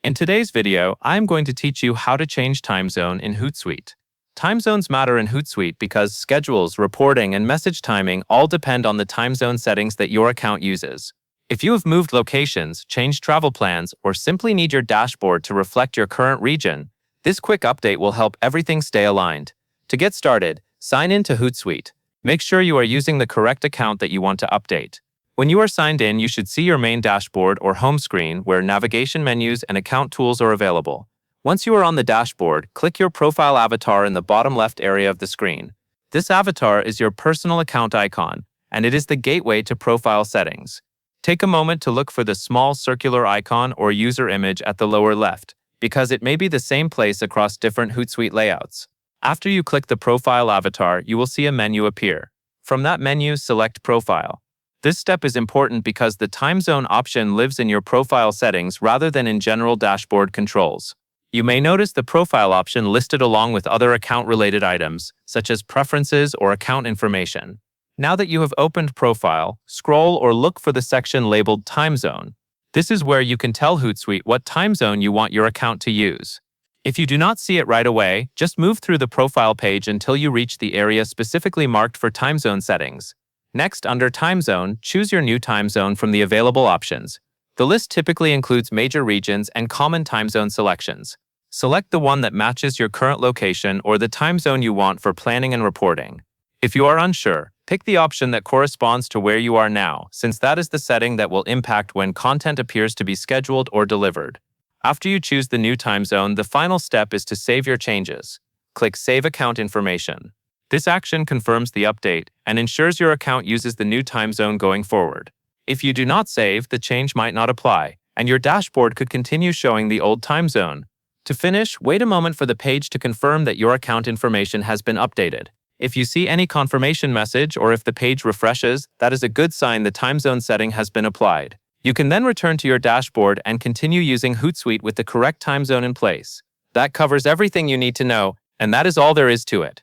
In today's video, I'm going to teach you how to change time zone in Hootsuite. Time zones matter in Hootsuite because schedules, reporting, and message timing all depend on the time zone settings that your account uses. If you have moved locations, changed travel plans, or simply need your dashboard to reflect your current region, this quick update will help everything stay aligned. To get started, sign in to Hootsuite. Make sure you are using the correct account that you want to update. When you are signed in, you should see your main dashboard or home screen where navigation menus and account tools are available. Once you are on the dashboard, click your profile avatar in the bottom left area of the screen. This avatar is your personal account icon, and it is the gateway to profile settings. Take a moment to look for the small circular icon or user image at the lower left, because it may be the same place across different Hootsuite layouts. After you click the profile avatar, you will see a menu appear. From that menu, select Profile. This step is important because the time zone option lives in your profile settings rather than in general dashboard controls. You may notice the profile option listed along with other account-related items, such as preferences or account information. Now that you have opened Profile, scroll or look for the section labeled Time Zone. This is where you can tell Hootsuite what time zone you want your account to use. If you do not see it right away, just move through the profile page until you reach the area specifically marked for time zone settings. Next, under Time Zone, choose your new time zone from the available options. The list typically includes major regions and common time zone selections. Select the one that matches your current location or the time zone you want for planning and reporting. If you are unsure, pick the option that corresponds to where you are now, since that is the setting that will impact when content appears to be scheduled or delivered. After you choose the new time zone, the final step is to save your changes. Click Save Account Information. This action confirms the update and ensures your account uses the new time zone going forward. If you do not save, the change might not apply, and your dashboard could continue showing the old time zone. To finish, wait a moment for the page to confirm that your account information has been updated. If you see any confirmation message or if the page refreshes, that is a good sign the time zone setting has been applied. You can then return to your dashboard and continue using Hootsuite with the correct time zone in place. That covers everything you need to know, and that is all there is to it.